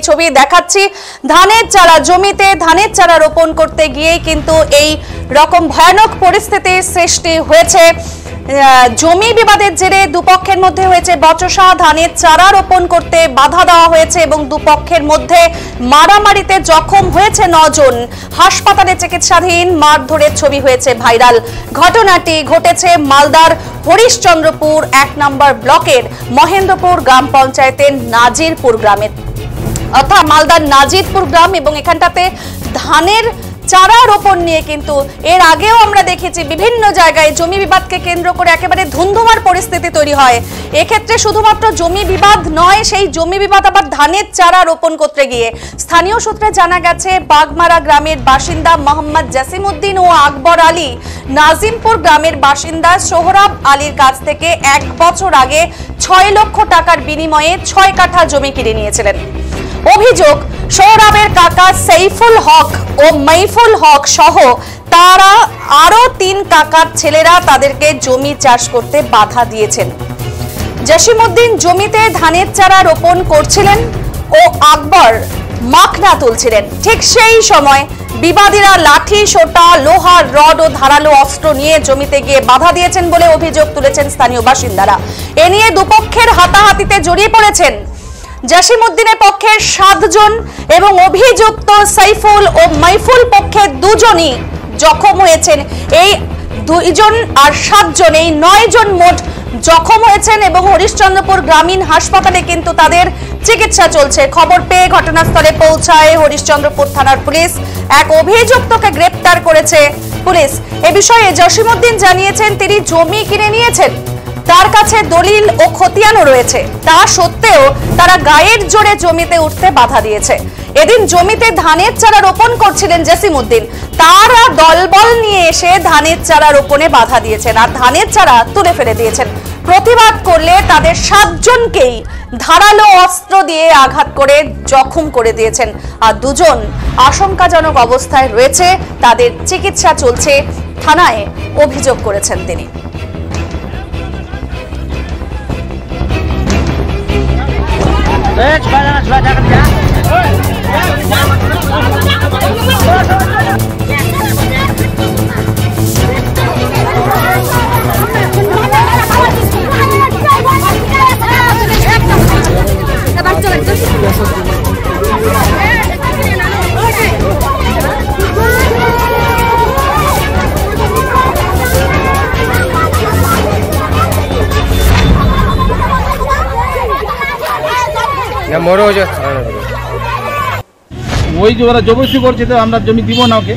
ছবি দেখাচ্ছি ধানের চারা জমিতে ধানের চারা রোপণ করতে গিয়ে কিন্তু এই রকম ভয়ানক পরিস্থিতির সৃষ্টি হয়েছে। জমি বিবাদের জেরে দুপক্ষের মধ্যে হয়েছে বচসা, ধানের চারা রোপণ করতে বাধা দেওয়া হয়েছে এবং দুপক্ষের মধ্যে মারামারিতে জখম হয়েছে 9 জন। হাসপাতালে চিকিৎসাধীন, মারধরের ছবি হয়েছে ভাইরাল। ঘটনাটি ঘটেছে মালদার হরিশ্চন্দ্রপুর 1 নম্বর ব্লকের মহেন্দ্রপুর গ্রাম পঞ্চায়েতের নাজিরপুর গ্রামে, অর্থাৎ মালদার নাজিরপুর গ্রাম, এবং এখানটাতে ধানের চারা রোপণ নিয়ে কিন্তু এর আগেও আমরা দেখেছি বিভিন্ন জায়গায় জমি বিবাদকে কেন্দ্র করে একেবারে ধুন্ধুমার পরিস্থিতি তৈরি হয়। এক্ষেত্রে শুধুমাত্র জমি বিবাদ নয়, সেই জমি বিবাদ আবার ধানের চারা রোপণ করতে গিয়ে স্থানীয় সূত্রে জানা গেছে বাগমারা গ্রামের বাসিন্দা মোহাম্মদ জাসিমউদ্দিন ও আকবর আলী নাজিমপুর গ্রামের বাসিন্দা সোহরাব আলীর কাছ থেকে 1 বছর আগে 6 লক্ষ টাকার বিনিময়ে 6 কাঠা জমি কিনে নিয়েছিলেন। অভিযোগ, সোহরাবের কাকা সাইফুল হক ও মাইফুল হক সহ তারা আরো 3 কাকার ছেলেরা তাদেরকে জমি চাষ করতে বাধা দিয়েছেন। জাসিমউদ্দিন জমিতে ধানের চারা রোপণ করছিলেন ও আকবর মাখনা তুলছিলেন। ঠিক সেই সময় বিবাদীরা লাঠি, সোটা, লোহার রড ও ধারালো অস্ত্র নিয়ে জমিতে গিয়ে বাধা দিয়েছেন বলে অভিযোগ তুলেছেন স্থানীয় বাসিন্দারা। এ নিয়ে দুপক্ষের হাতাহাতিতে জড়িয়ে পড়েছেন জাসিমউদ্দিনের পক্ষে 7 জন এবং অভিযুক্ত সাইফুল ও মাইফুল পক্ষে 2 জনই জখম হয়েছেন। এই 2 জন আর 7 জন, এই 9 জন মোট জখম হয়েছেন এবং হরিশ্চন্দ্রপুর গ্রামীণ হাসপাতালে কিন্তু তাদের চিকিৎসা চলছে। খবর পেয়ে ঘটনাস্থলে পৌঁছায় হরিশ্চন্দ্রপুর থানার পুলিশ। এক অভিযুক্তকে গ্রেপ্তার করেছে পুলিশ। এ বিষয়ে জাসিমউদ্দিন জানিয়েছেন তিনি জমি কিনে নিয়েছেন, তার কাছে দলিল ও খতিয়ানও রয়েছে, তা সত্ত্বেও তারা গায়ের জোরে জমিতে উঠতে বাধা দিয়েছে। এদিন জমিতে ধানের চারা রোপণ করছিলেন জাসিমউদ্দিন, তারা দলবল নিয়ে এসে ধানের চারা রোপণে বাধা দিয়েছেন আর ধানের চারা তুলে ফেলে দিয়েছেন। প্রতিবাদ করলে তাদের 7 জনকেই ধারালো অস্ত্র দিয়ে আঘাত করে জখম করে দিয়েছেন আর 2 জন আশঙ্কাজনক অবস্থায় রয়েছে, তাদের চিকিৎসা চলছে, থানায় অভিযোগ করেছেন তিনি। ওই যে ওরা জবরদস্তি করছে, তো আমরা জমি দিব না ওকে।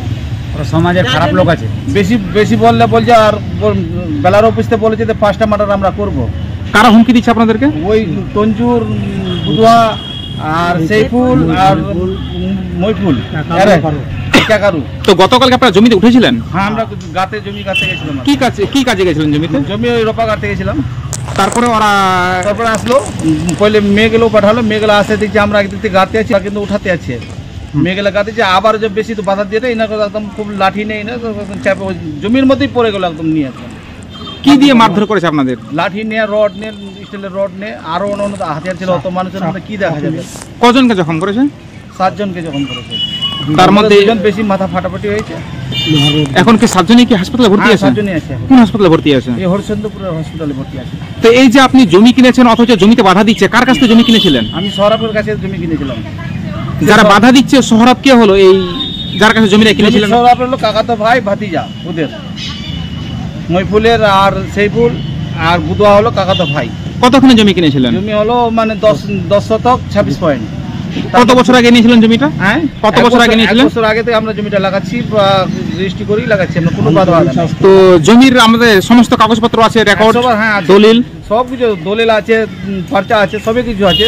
সমাজে খারাপ লোক আছে, বেশি বললে বলছে, আর বেলার অফিসে বলেছে 5টা মার্ডার আমরা করব। কারা হুমকি দিচ্ছে আপনাদেরকে? ওই তঞ্জুর, বুধুয়া আর সাইফুল আর মইফুল। তো গতকালকে আপনারা জমিতে উঠেছিলেন? হ্যাঁ, আমরা জমি গাতে গেছিলাম। কি কাজে গেছিলেন জমিতে? জমি ওই রোপা কাটতে গেছিলাম। তারপরে আসলো, পহলে মেয়েগুলো পাঠালো, মেয়েগুলো আসে দেখছি আমরা একদিকে গাতে আছি কিন্তু উঠাতে আছি, মেয়েগুলো গাতে আবার যে বেশি তো বাধা দিয়ে এনাকে একদম খুব লাঠি নেই না, চাপে জমির মধ্যেই পড়ে গেল একদম নিয়ে। কি দিয়ে মারধর করেছে আপনাদের? লাঠি নিয়ে, রড নিয়ে, স্টিলের রড নিয়ে, আরো অন্য হাতিয়ার ছিল। অত মানুষের মধ্যে কি দেখা যাবে? কজনকে জখম করেছে? 7 জনকে জখম করেছে, তার মধ্যে 2 জন বেশি মাথা ফাটাফাটি হয়েছে। এখন কি 7 জনই কি হাসপাতালে ভর্তি আছে? 7 জনই আছে। কোন হাসপাতালে ভর্তি আছে? এই হরিশ্চন্দ্রপুরের হসপিটালে ভর্তি আছে। তো এই যে আপনি জমি কিনেছেন অথচ জমিতে বাধা দিচ্ছে, কার কাছ থেকে জমি কিনেছিলেন? আমি সোহরাবের কাছে জমি কিনেছিলাম। যারা বাধা দিচ্ছে সোহরাব কে হলো? এই যার কাছে জমিটা কিনেছিলেন? সোহরাব হলো কাকাতো ভাই, ভাতিজা ওদের। মইফুলের আর সাইফুল আর বুধুয়া হলো কাকাতো ভাই। কতক্ষণে জমি কিনেছিলেন? জমি হলো মানে 10 শতক 26 পয়েন্ট। কত বছর আগে নিয়েছিলেন জমিটা? হ্যাঁ, কত বছর আগে নিয়েছিলেন? 1 বছর আগে থেকে আমরা জমিটা লাগাচ্ছি, রেজিস্ট্রি করেই লাগাচ্ছি আমরা, কোনো বাধা নেই। তো জমির আমাদের সমস্ত কাগজপত্র আছে, রেকর্ড, দলিল, সব কিছু, দলিল আছে, পর্চা আছে, সবই কিছু আছে।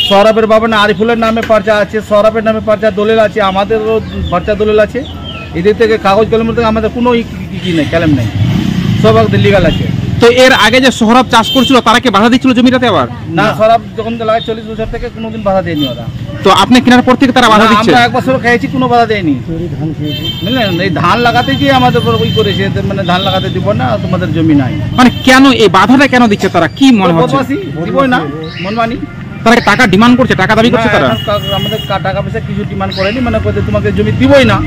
সোহরাবের বাবা না আরিফুলের নামে পর্চা আছে, সোহরাবের নামে পর্চা দলিল আছে, আমাদেরও পর্চা দলিল আছে। এদের থেকে কাগজ কলমের থেকে আমাদের কোনো কি নেই, ক্যালেম নেই, সব একদম লিগাল আছে। তো এর আগে যে সোহরাব চাষ করছিল তারা কি বাধা দিচ্ছিল জমিটাতে? আবার না, সোহরাব যখন লাগায় 40 বছর থেকে কোনোদিন বাধা দেয়নি ওরা। তো আপনি কেনার পর থেকে তারা বাধা দিচ্ছে? আমরা 1 বছর খেয়েছি, কোনো বাধা দেয়নি। বুঝলেন, এই ধান লাগাতে গিয়ে আমাদের উপর ওই করেছে, মানে ধান লাগাতে দিব না, তোমাদের জমি নাই। মানে কেন এই বাধাটা কেন দিচ্ছে তারা, কি মনে হচ্ছে? দিবই না, মনমানি। তারা কি টাকা ডিমান্ড করছে, টাকা দাবি করছে তারা? আমাদের টাকা পয়সা কিছু ডিমান্ড করেনি, মানে তোমাকে জমি দিবই না,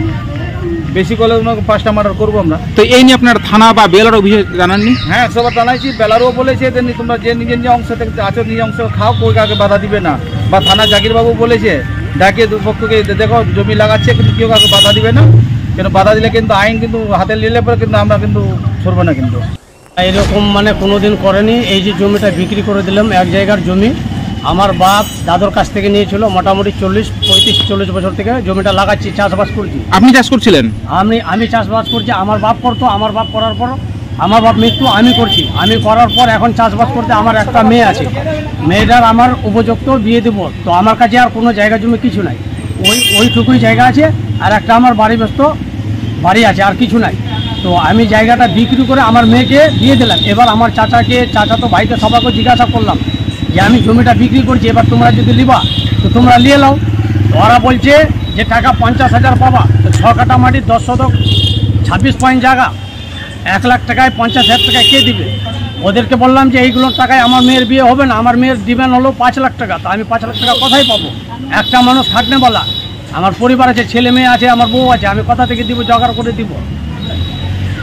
বেশি করলে তোমাকে 5টা মার্ডার করবো আমরা। তো এই নিয়ে আপনার থানা বা বেলার অভিযোগ জানাননি? হ্যাঁ, একশোবার জানাইছি। বেলারও বলেছে যে তোমরা যে নিজের নিজের অংশ থেকে আছো নিজের অংশ খাও, কই কাকে বাধা দিবে না। বা থানা জাকিরবাবু বলেছে ডাকে দুপক্ষকে, দেখো জমি লাগাচ্ছে কিন্তু কেউ কাকে বাধা দিবে না, কেন বাধা দিলে কিন্তু আইন কিন্তু হাতে নিলে পরে কিন্তু আমরা কিন্তু সরবো না। কিন্তু এরকম মানে কোনোদিন করেনি। এই যে জমিটা বিক্রি করে দিলাম, এক জায়গার জমি আমার বাপ দাদুর কাছ থেকে নিয়েছিল, মোটামুটি 35-40 বছর থেকে জমিটা লাগাচ্ছি, চাষবাস করছি। আপনি চাষ করছিলেন? আমি চাষবাস করছি, আমার বাপ করতো, আমার বাপ করার পর আমার বাপ মৃত্যু, আমি করছি, আমি করার পর এখন চাষবাস করতে আমার একটা মেয়ে আছে, মেয়েটার আমার উপযুক্ত বিয়ে দেবো। তো আমার কাছে আর কোনো জায়গা জমি কিছু নাই, ওইটুকুই জায়গা আছে, আর একটা আমার বাড়িগ্রস্ত বাড়ি আছে, আর কিছু নাই। তো আমি জায়গাটা বিক্রি করে আমার মেয়েকে দিয়ে দিলাম। এবার আমার চাচা তো ভাইকে সবাইকে জিজ্ঞাসা করলাম যে আমি জমিটা বিক্রি করছি, এবার তোমরা যদি লিবা তো তোমরা নিয়ে নাও। ওরা বলছে যে টাকা 50,000 পাবা, তো 6 কাঠা মাটি 10 শতক 26 পয়েন্ট জায়গা, 1 লাখ টাকায় 50,000 টাকায় কে দিবে? ওদেরকে বললাম যে এইগুলোর টাকায় আমার মেয়ের বিয়ে হবে না, আমার মেয়ের ডিমান্ড হলো 5 লাখ টাকা। তো আমি 5 লাখ টাকা কোথায় পাবো? একটা মানুষ খাটনে বলা, আমার পরিবার আছে, ছেলে মেয়ে আছে, আমার বউ আছে, আমি কোথা থেকে দিব? জোগাড় করে দিব।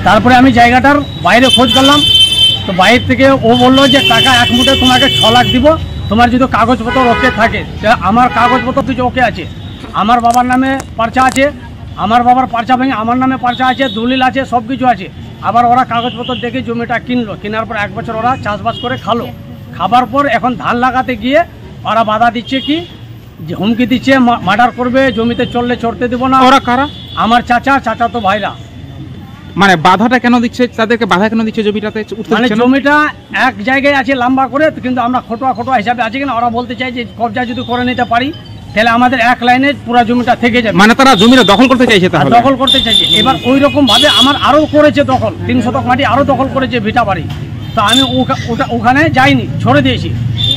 তারপরে আমি জায়গাটার বাইরে খোঁজ করলাম, তো বাইরে থেকে ও বললো যে টাকা 1 মুঠে তোমাকে 6 লাখ দিব, তোমার যদি কাগজপত্র ওকে থাকে। আমার কাগজপত্র কিছু ওকে আছে, আমার বাবার নামে পার্চা আছে, আমার বাবার পার্চা ভেঙে আমার নামে পার্চা আছে, দলিল আছে, সব কিছু আছে। আবার ওরা কাগজপত্র দেখে জমিটা কিনলো, কেনার পর 1 বছর ওরা চাষবাস করে খালো, খাবার পর এখন ধান লাগাতে গিয়ে ওরা বাধা দিচ্ছে, কি যে হুমকি দিচ্ছে মার্ডার করবে, জমিতে চললে চড়তে দেবো না। ওরা কারা? আমার চাচা তো ভাইরা। মানে বাধাটা কেন দিচ্ছে, তাদেরকে বাধা কেন দিচ্ছে জমিটাতে উঠতে মানে দিচ্ছে না? জমিটা এক জায়গায় আছে লম্বা করে, কিন্তু আমরা খটোয়া হিসাবে আছে কিনা, ওরা বলতে চাই যে কবজা যদি করে নিতে পারি তাহলে আমাদের এক লাইনে পুরো জমিটা থেকে যাবে। মানে তারা জমিটা দখল করতে চাইছে, তাহলে দখল করতে চাইছে। এবার ওই রকম ভাবে আমার আরো করেছে দখল, 3 শতক মাটি আরো দখল করেছে ভিটা বাড়ি। তো আমি ওখানে যাইনি, ছড়ে দিয়েছি।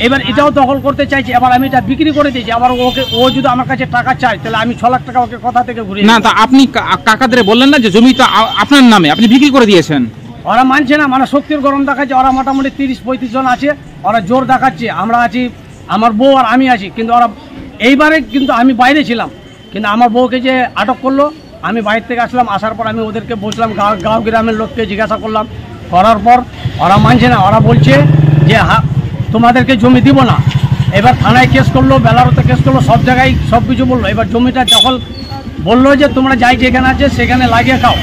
এবার এটাও দখল করতে চাইছি, এবার আমি এটা বিক্রি করে দিয়েছি। আবার ও যদি আমার কাছে টাকা চায় তাহলে আমি 6 লাখ টাকা ওকে কোথা থেকে ঘুরিয়ে না? তা আপনি কাকাদের বললেন না যে জমিটা আপনার নামে, আপনি বিক্রি করে দিয়েছেন? ওরা মানছে না, মানে শক্তির গরম দেখাচ্ছে। ওরা মোটামুটি 30-35 জন আছে, ওরা জোর দেখাচ্ছে। আমরা আছি, আমার বউ আর আমি আছি, কিন্তু ওরা এইবারে কিন্তু আমি বাইরে ছিলাম, কিন্তু আমার বউকে যে আটক করলো, আমি বাইরে থেকে আসলাম, আসার পর আমি ওদেরকে বসলাম, গাঁও গ্রামের লোককে জিজ্ঞাসা করলাম, করার পর ওরা মানছে না। ওরা বলছে যে তোমাদেরকে জমি দিব না। এবার থানায় কেস করলো, বেলারতে কেস করলো, সব জায়গায় সব কিছু বললো। এবার জমিটা যখন বললো যে তোমরা যাই যেখানে আছে সেখানে লাগিয়ে খাও,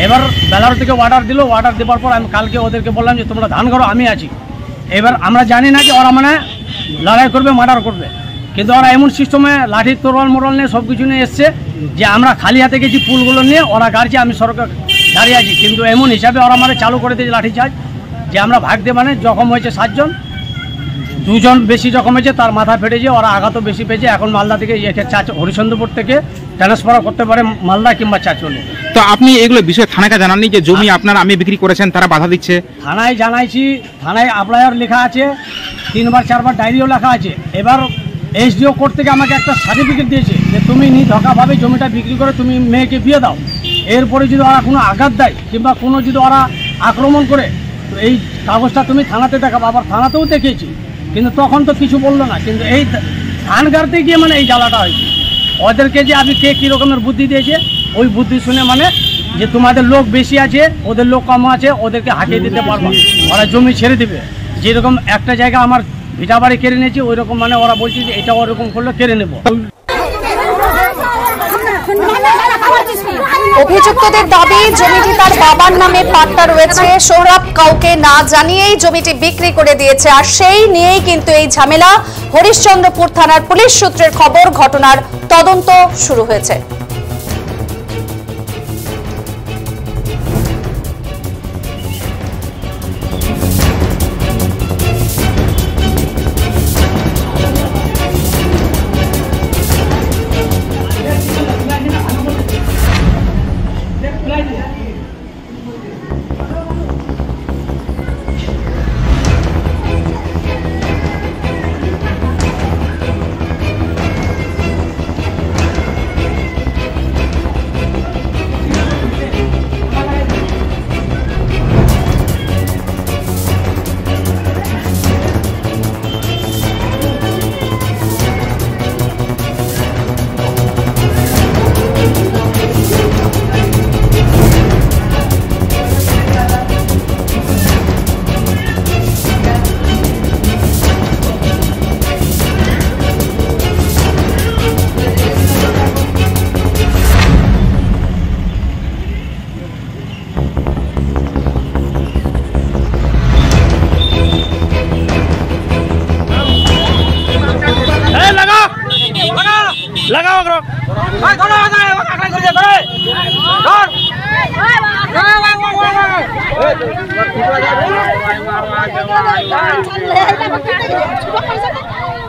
এবার বেলার থেকে অর্ডার দিল। অর্ডার দেওয়ার পর আমি কালকে ওদেরকে বললাম যে তোমরা ধান করো, আমি আছি। এবার আমরা জানি না যে ওরা মানে লড়াই করবে, মার্ডার করবে, কিন্তু ওরা এমন সিস্টেমে লাঠি তরোয়াল মোড়াল নিয়ে সব কিছু নিয়ে এসছে যে আমরা খালি হাতে গেছি, ফুলগুলো নিয়ে ওরা গাড়ছে, আমি সরকার দাঁড়িয়ে আছি। কিন্তু এমন হিসাবে ওরা মানে চালু করে দিয়েছে লাঠি চার্জ, যে আমরা ভাগ দিয়ে মানে জখম হয়েছে 7 জন, 2 জন বেশি জখম হয়েছে, তার মাথা ফেটেছে, ওরা আঘাতও বেশি পেয়েছে। এখন মালদা থেকে হরিচন্দ্রপুর থেকে ট্রান্সফার করতে পারে মালদা কিংবা চাচলে। তো আপনি এগুলো বিষয়ে থানাকে জানাননি যে জমি আপনার আমি বিক্রি করেছেন, তারা বাধা দিচ্ছে? থানায় জানাইছি, থানায় অ্যাপ্লায়ার লেখা আছে, 3-4বার ডায়েরিও লেখা আছে। এবার SDO কোর্ট থেকে আমাকে একটা সার্টিফিকেট দিয়েছে যে তুমি নিধকাভাবে জমিটা বিক্রি করে তুমি মেয়েকে বিয়ে দাও। এরপরে যদি ওরা কোনো আঘাত দেয় কিংবা কোনো যদি ওরা আক্রমণ করে, তো এই কাগজটা তুমি থানাতে দেখাবো। আবার থানাতেও দেখিয়েছি, কিন্তু তখন তো কিছু বললো না। কিন্তু এই ধান গাড়তে গিয়ে মানে এই জ্বালাটা হয়েছে। ওদেরকে যে আমি কে কী রকমের বুদ্ধি দিয়েছে, ওই বুদ্ধি শুনে মানে যে তোমাদের লোক বেশি আছে, ওদের লোক কম আছে, ওদেরকে হাঁকিয়ে দিতে পারবো, ওরা জমি ছেড়ে দেবে। যেরকম একটা জায়গা আমার ভিটা বাড়ি কেড়ে নিয়েছি, ওই রকম মানে ওরা বলছে যে এটা ওরকম করলে কেড়ে নেবো। অভিযুক্তদের দাবি জমিটি তার বাবার নামে পাট্টা রয়েছে, সৌরভ কাউকে না জানিয়েই জমিটি বিক্রি করে দিয়েছে। আর সেই নিয়েই কিন্তু এই ঝামেলা। হরিশ্চন্দ্রপুর থানার পুলিশ সূত্রের খবর, ঘটনার তদন্ত শুরু হয়েছে।